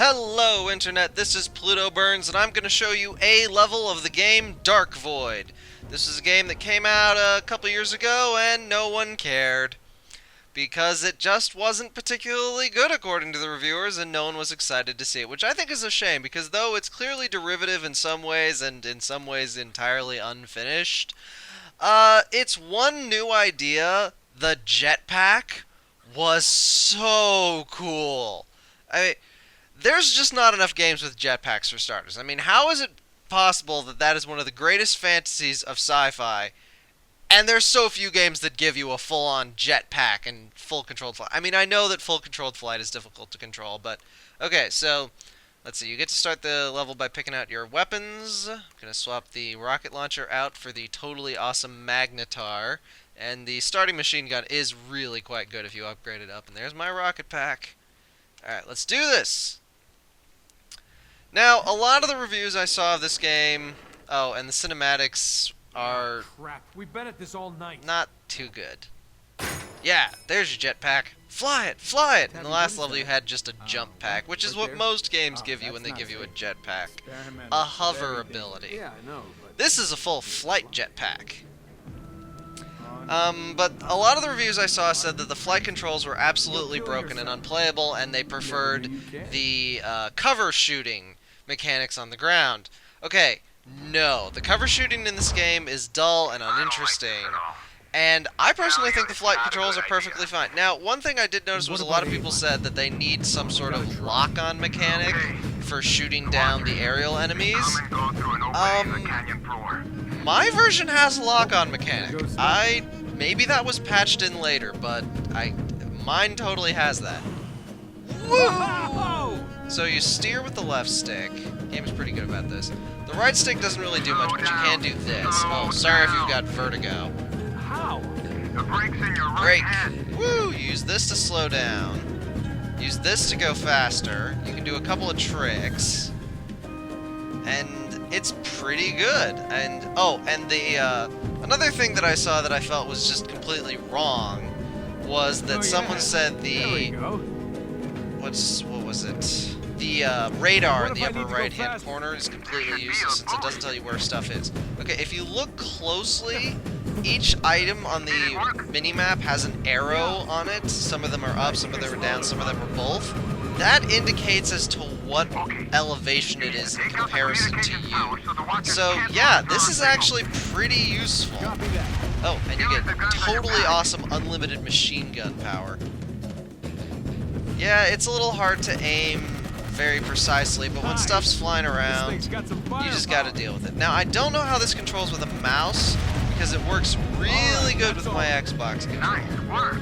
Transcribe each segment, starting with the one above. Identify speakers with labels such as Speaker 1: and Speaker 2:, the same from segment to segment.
Speaker 1: Hello Internet, this is Plutoburns and I'm going to show you a level of the game Dark Void. This is a game that came out a couple years ago and no one cared. Because it just wasn't particularly good according to the reviewers and no one was excited to see it. Which I think is a shame because though it's clearly derivative in some ways and in some ways entirely unfinished, its one new idea, the jetpack, was so cool. I mean, there's just not enough games with jetpacks for starters. I mean, how is it possible that that is one of the greatest fantasies of sci-fi, and there's so few games that give you a full-on jetpack and full controlled flight? I mean, I know that full controlled flight is difficult to control, but okay, so let's see. You get to start the level by picking out your weapons. I'm going to swap the rocket launcher out for the totally awesome magnetar, and the starting machine gun is really quite good if you upgrade it up. And there's my rocket pack. Alright, let's do this! Now, a lot of the reviews I saw of this game, oh, and the cinematics are
Speaker 2: crap. We've been at this all night.
Speaker 1: not too good. Yeah, there's your jetpack. Fly it, fly it! In the last level you had just a jump pack, which is what most games give you when they give you a jetpack. A hover ability.
Speaker 2: Yeah, I know. But
Speaker 1: This is a full flight jetpack. But a lot of the reviews I saw said that the flight controls were absolutely broken and unplayable, and they preferred the cover shooting mechanics on the ground. Okay, no. The cover shooting in this game is dull and uninteresting, and I personally think the flight controls are perfectly fine. Now, one thing I did notice was a lot of people said that they need some sort of lock-on mechanic for shooting down the aerial enemies. My version has a lock-on mechanic. Maybe that was patched in later, but mine totally has that. Woo! So you steer with the left stick. The game is pretty good about this. The right stick doesn't really do much, but you can do this. Oh, sorry if you've got vertigo.
Speaker 2: how?
Speaker 3: The brakes in your right
Speaker 1: Brake.
Speaker 3: hand.
Speaker 1: Woo! Use this to slow down. Use this to go faster. You can do a couple of tricks. And it's pretty good. And oh, and the another thing that I saw that I felt was just completely wrong was that someone said
Speaker 2: There we
Speaker 1: the
Speaker 2: go.
Speaker 1: what was it? The radar in
Speaker 2: What
Speaker 1: the
Speaker 2: if I
Speaker 1: upper
Speaker 2: need to go
Speaker 1: right-hand
Speaker 2: fast?
Speaker 1: corner is completely useless since it doesn't tell you where stuff is. Okay, if you look closely, each item on the minimap has an arrow on it. Some of them are up, some of them are down, some of them are both. That indicates as to what elevation it is in comparison to you. So yeah, this is actually pretty useful.
Speaker 2: Copy that.
Speaker 1: Oh, and you get totally awesome unlimited machine gun power. Yeah, it's a little hard to aim very precisely, but when stuff's flying
Speaker 2: This
Speaker 1: around,
Speaker 2: thing's got some
Speaker 1: you just
Speaker 2: firepower.
Speaker 1: gotta deal with it. Now, I don't know how this controls with a mouse, because it works really good with my Xbox controller.
Speaker 3: Nice work.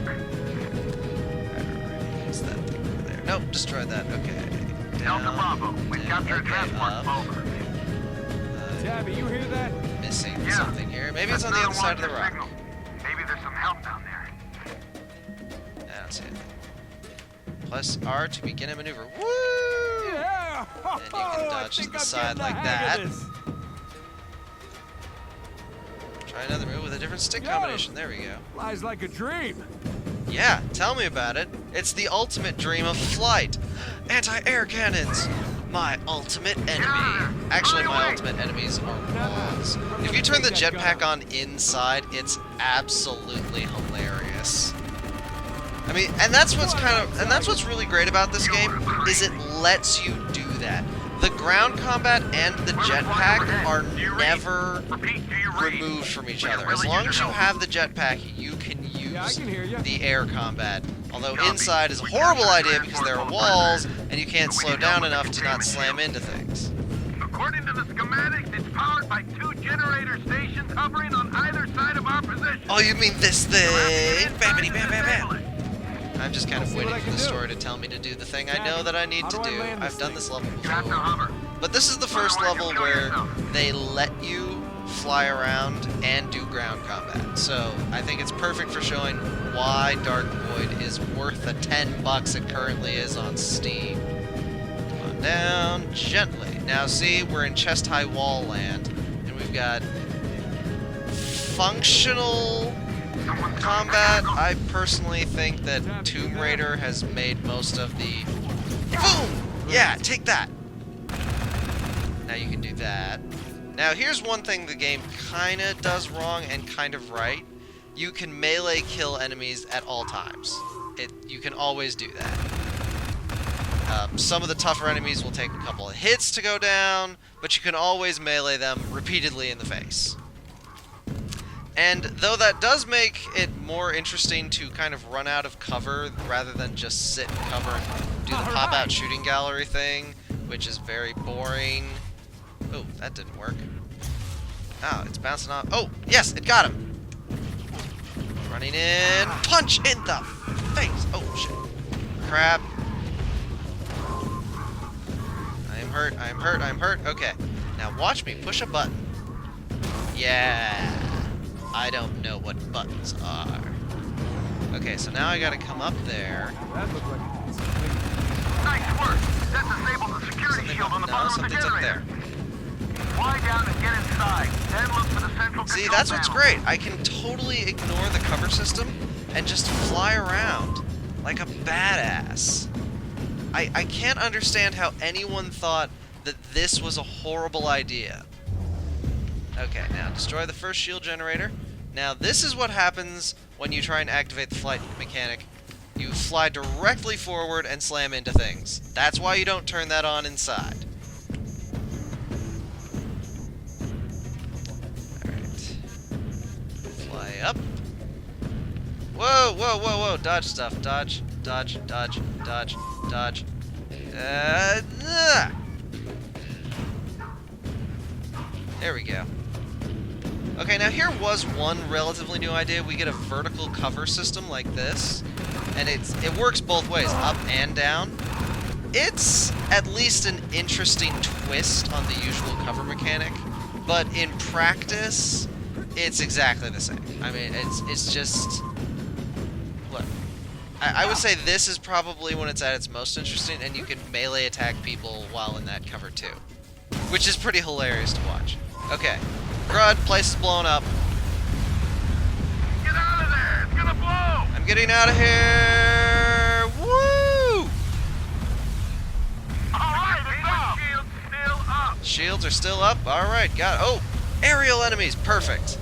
Speaker 1: What's that thing over there? Nope, destroyed that. Okay.
Speaker 3: Delta
Speaker 1: Down,
Speaker 3: Bravo. We
Speaker 1: down,
Speaker 3: captured
Speaker 1: okay,
Speaker 3: transport
Speaker 1: up.
Speaker 3: over.
Speaker 2: Tabby, you hear that?
Speaker 1: Missing
Speaker 3: Yeah.
Speaker 1: something here. Maybe it's on the other side of the rock.
Speaker 3: Signal. Maybe there's some help down there.
Speaker 1: I don't see it. Plus R to begin a maneuver. Woo!
Speaker 2: Yeah.
Speaker 1: And you can dodge to the side like
Speaker 2: hang
Speaker 1: that.
Speaker 2: of this.
Speaker 1: Try another move with a different stick
Speaker 2: Yo!
Speaker 1: combination. There we go.
Speaker 2: Flies like a dream.
Speaker 1: Yeah, tell me about it. It's the ultimate dream of flight. Anti-air cannons. My ultimate enemy. Actually, my ultimate enemies are walls. If you turn the jetpack on inside, it's absolutely hilarious. I mean, and that's what's really great about this game is it lets you do that. The ground combat and the jetpack are never
Speaker 3: Repeat, do you read?
Speaker 1: removed from each other. As long as you have the jetpack, you can
Speaker 2: Yeah, I
Speaker 1: use
Speaker 2: can hear you.
Speaker 1: the air combat. Although inside is a horrible idea because there are walls and you can't slow down enough to not slam into things.
Speaker 3: According to the schematics, it's powered by 2 generator stations hovering on either side of our position.
Speaker 1: Oh, you mean this thing?
Speaker 3: Bam,
Speaker 1: Bammity bam bam bam. I'm just kind of
Speaker 2: I'll see what
Speaker 1: waiting
Speaker 2: I
Speaker 1: for
Speaker 2: can
Speaker 1: the
Speaker 2: do.
Speaker 1: story to tell me to do the thing I know that I need
Speaker 2: How
Speaker 1: to
Speaker 2: do I
Speaker 1: do.
Speaker 2: land this
Speaker 1: I've done
Speaker 2: thing?
Speaker 1: this level
Speaker 3: You have to
Speaker 1: before.
Speaker 3: hover.
Speaker 1: But this is the first level where they let you fly around and do ground combat. So I think it's perfect for showing why Dark Void is worth the $10 it currently is on Steam. Come on down gently. Now see, we're in chest-high wall land, and we've got functional combat. I personally think that Tomb Raider has made most of the boom Yeah, take that. Now you can do that. Now here's one thing the game kinda does wrong and kind of right. You can melee kill enemies at all times. You can always do that. Some of the tougher enemies will take a couple of hits to go down, but you can always melee them repeatedly in the face. And though that does make it more interesting to kind of run out of cover rather than just sit in cover and do the pop-out shooting gallery thing, which is very boring. Oh, that didn't work. Oh, it's bouncing off. Oh, yes, it got him. Running in. Punch in the face. Oh, shit. Crap. I'm hurt, I'm hurt, I'm hurt. Okay. Now watch me push a button. Yeah. I don't know what buttons are. Okay, so now I gotta come up there.
Speaker 2: That looked like a
Speaker 3: Nice work. That disabled the security shield on the bottom of the
Speaker 1: something's up
Speaker 3: generator.
Speaker 1: there.
Speaker 3: Fly down and get inside. Then look for the central
Speaker 1: See,
Speaker 3: control
Speaker 1: that's what's
Speaker 3: panel.
Speaker 1: great. I can totally ignore the cover system and just fly around like a badass. I can't understand how anyone thought that this was a horrible idea. Okay, now destroy the first shield generator. Now this is what happens when you try and activate the flight mechanic. You fly directly forward and slam into things. That's why you don't turn that on inside. Alright. Fly up. Whoa, whoa, whoa, whoa. Dodge stuff. Dodge, dodge, dodge, dodge, dodge. There we go. Okay, now here was one relatively new idea. We get a vertical cover system like this, and it works both ways, up and down. It's at least an interesting twist on the usual cover mechanic, but in practice, it's exactly the same. I mean, it's just... Look, I would say this is probably when it's at its most interesting, and you can melee attack people while in that cover too, which is pretty hilarious to watch. Okay. Crud, place is blown up.
Speaker 3: Get out of there! It's gonna blow!
Speaker 1: I'm getting out of here! Woo!
Speaker 3: Alright, it's up! Shields still up!
Speaker 1: Shields are still up? Alright, got it. Oh! Aerial enemies! Perfect!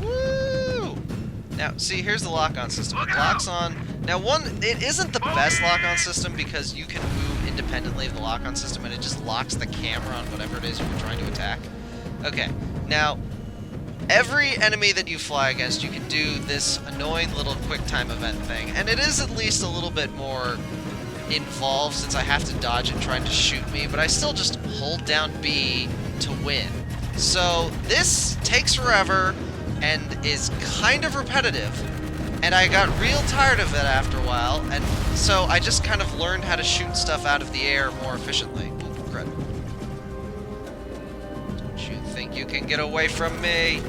Speaker 1: Woo! Now, see, here's the lock-on system. It locks on... Now, it isn't the best lock-on system because you can move independently of the lock-on system and it just locks the camera on whatever it is you're trying to attack. Okay, now, every enemy that you fly against, you can do this annoying little quick time event thing, and it is at least a little bit more involved since I have to dodge it trying to shoot me, but I still just hold down B to win. So, this takes forever and is kind of repetitive. And I got real tired of it after a while, and so I just kind of learned how to shoot stuff out of the air more efficiently. Ooh, crud. Don't you think you can get away from me?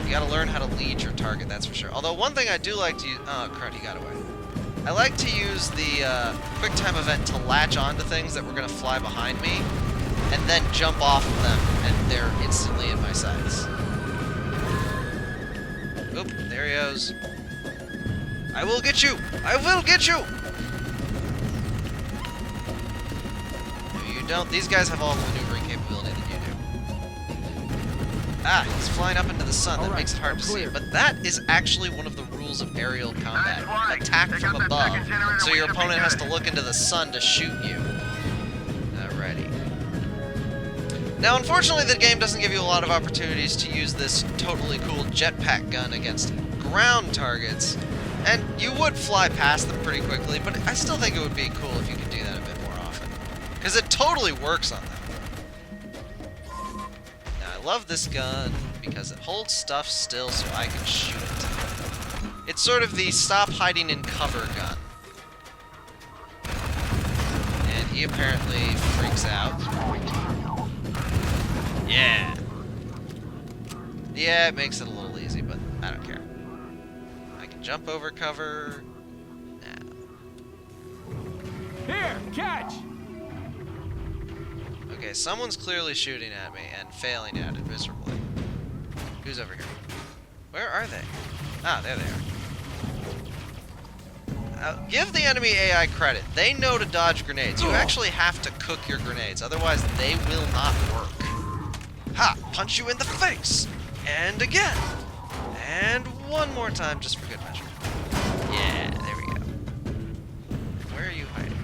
Speaker 1: You gotta learn how to lead your target, that's for sure. Although one thing I do like to use... Oh, crud, he got away. I like to use the quick time event to latch onto things that were gonna fly behind me, and then jump off of them, and they're instantly in my sights. Oop, there he goes. I will get you! I will get you! No, you don't. These guys have all the maneuvering capability that you do. Ah, he's flying up into the sun. That makes it hard to see. But that is actually one of the rules of aerial combat. Attack from above. So your opponent has to look into the sun to shoot you. Alrighty. Now, unfortunately, the game doesn't give you a lot of opportunities to use this totally cool jetpack gun against ground targets, and you would fly past them pretty quickly, but I still think it would be cool if you could do that a bit more often, because it totally works on them. Now, I love this gun because it holds stuff still so I can shoot it. It's sort of the stop hiding in cover gun. And he apparently freaks out. Yeah. Yeah, it makes it a little easy, but I don't care. I can jump over cover. Now.
Speaker 2: Here, catch!
Speaker 1: Okay, someone's clearly shooting at me and failing at it miserably. Who's over here? Where are they? Ah, there they are. give the enemy AI credit. They know to dodge grenades. You actually have to cook your grenades, otherwise they will not work. Ha! Punch you in the face! And again! And one more time, just for good measure. Yeah, there we go. Where are you hiding?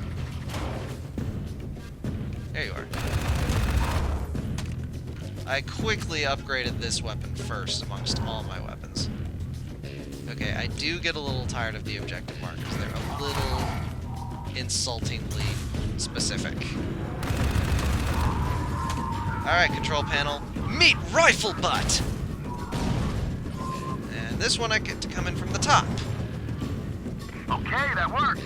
Speaker 1: There you are. I quickly upgraded this weapon first amongst all my weapons. Okay, I do get a little tired of the objective markers. They're a little insultingly specific. Alright, control panel. Meet rifle butt! And this one I get to come in from the top.
Speaker 3: Okay, that worked.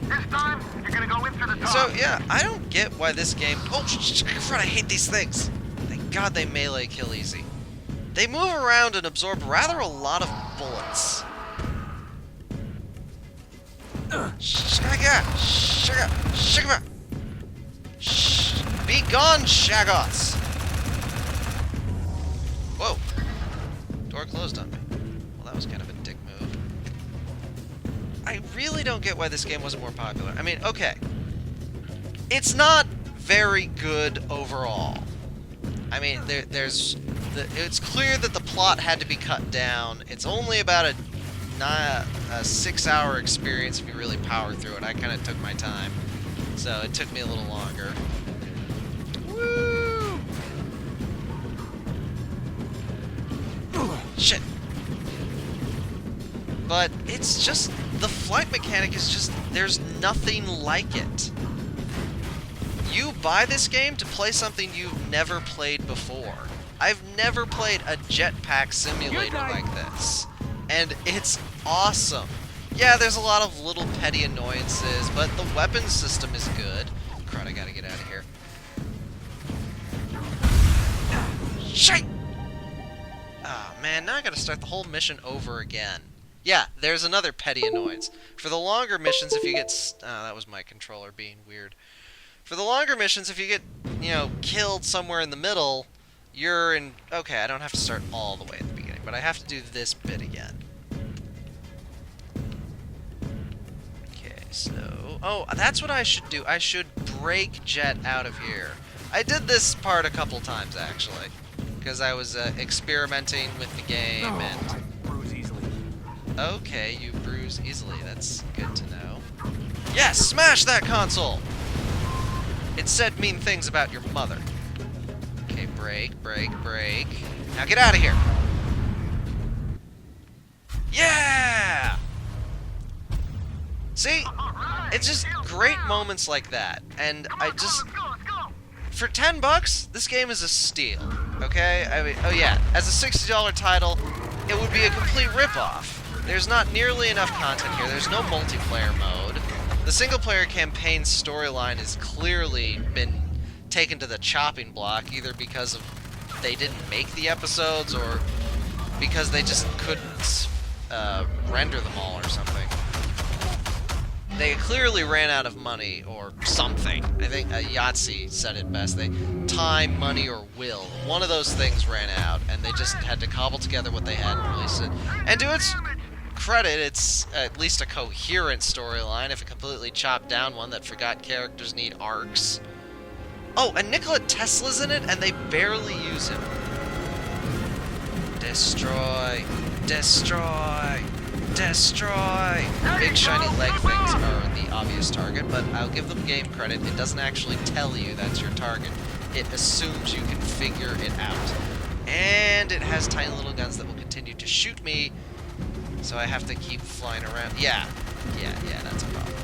Speaker 3: This time, you're gonna go in through the top.
Speaker 1: So, yeah, I don't get why this game... Oh, crud, I hate these things. Thank God they melee kill easy. They move around and absorb rather a lot of bullets. Be gone, Shaggoths! Whoa. Door closed on me. Well, that was kind of a dick move. I really don't get why this game wasn't more popular. I mean, okay. It's not very good overall. I mean, it's clear that the plot had to be cut down. It's only about a 6-hour experience if you really power through it. I kind of took my time, so it took me a little longer. Woo! Shit. But it's just, the flight mechanic is just, there's nothing like it. You buy this game to play something you've never played before. I've never played a jetpack simulator like this, and it's awesome. Yeah, there's a lot of little petty annoyances, but the weapon system is good. Crud, I gotta get out of here. Shite! Ah, man, now I gotta start the whole mission over again. Yeah, there's another petty annoyance. For the longer missions, if you get... that was my controller being weird. For the longer missions, if you get, you know, killed somewhere in the middle, you're in... Okay, I don't have to start all the way at the beginning, but I have to do this bit again. Okay, so... Oh, that's what I should do. I should break Jet out of here. I did this part a couple times, actually, because I was experimenting with the game, and...
Speaker 2: I bruise easily.
Speaker 1: Okay, you bruise easily. That's good to know. Yes, smash that console! It said mean things about your mother. Okay, break, break, break. Now get out of here! Yeah! See? It's just great moments like that. And I just... For $10, this game is a steal. Okay? I mean, oh yeah, as a $60 title, it would be a complete ripoff. There's not nearly enough content here. There's no multiplayer mode. The single-player campaign storyline has clearly been taken to the chopping block, either because of they didn't make the episodes or because they just couldn't render them all or something. They clearly ran out of money or something. I think Yahtzee said it best. Time, money, or will. One of those things ran out, and they just had to cobble together what they had and release it. And to its credit, it's at least a coherent storyline, if a completely chopped down one that forgot characters need arcs. Oh, and Nikola Tesla's in it, and they barely use him. Destroy. Destroy. Destroy! Big shiny leg things are the obvious target, but I'll give them game credit. It doesn't actually tell you that's your target. It assumes you can figure it out. And it has tiny little guns that will continue to shoot me, so I have to keep flying around. Yeah, that's a problem.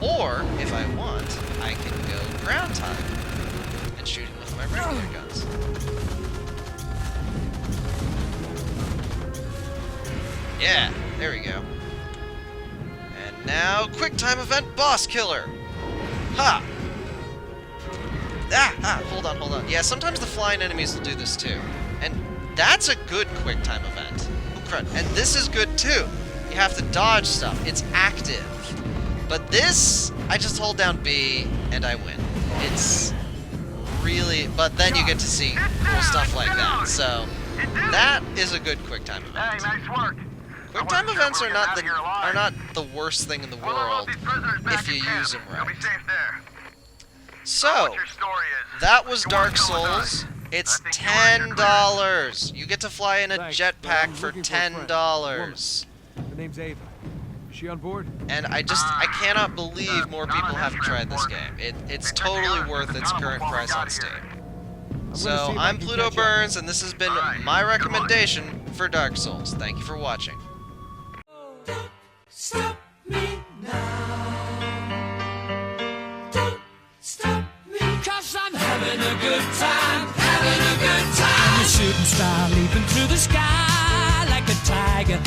Speaker 1: Or, if I want, I can go ground time and shoot him with my regular guns. Yeah, there we go. And now, quick time event boss killer! Ha! Hold on. Yeah, sometimes the flying enemies will do this too. And that's a good quick time event. Oh crud. And this is good too. You have to dodge stuff. It's active. But this, I just hold down B and I win. It's really... But then you get to see cool stuff like that. So, that is a good quick time event.
Speaker 3: Hey, nice work.
Speaker 1: Quick time events are not the worst thing in the world if you use them
Speaker 3: You'll be
Speaker 1: right.
Speaker 3: safe there.
Speaker 1: So,
Speaker 3: What your story is.
Speaker 1: that was
Speaker 3: You wanna
Speaker 1: Dark
Speaker 3: know what's
Speaker 1: Souls.
Speaker 3: done?
Speaker 1: It's
Speaker 3: I think you earned your clearance.
Speaker 1: $10. You get to fly in a
Speaker 2: Thanks, but I'm
Speaker 1: jetpack for
Speaker 2: looking for a friend, a
Speaker 1: $10.
Speaker 2: Her name's Ava. Is she on board?
Speaker 1: And I cannot believe more people haven't tried this game. It's totally worth its current price on Steam.
Speaker 2: I'm
Speaker 1: So,
Speaker 2: gonna see if I
Speaker 1: I'm
Speaker 2: can
Speaker 1: Pluto
Speaker 2: catch up.
Speaker 1: Burns, and this has been my recommendation for Dark Souls. Thank you for watching.
Speaker 4: Stop me now. Don't stop me. 'Cause I'm having a good time, having a good time. I'm a shooting star leaping through the sky like a tiger.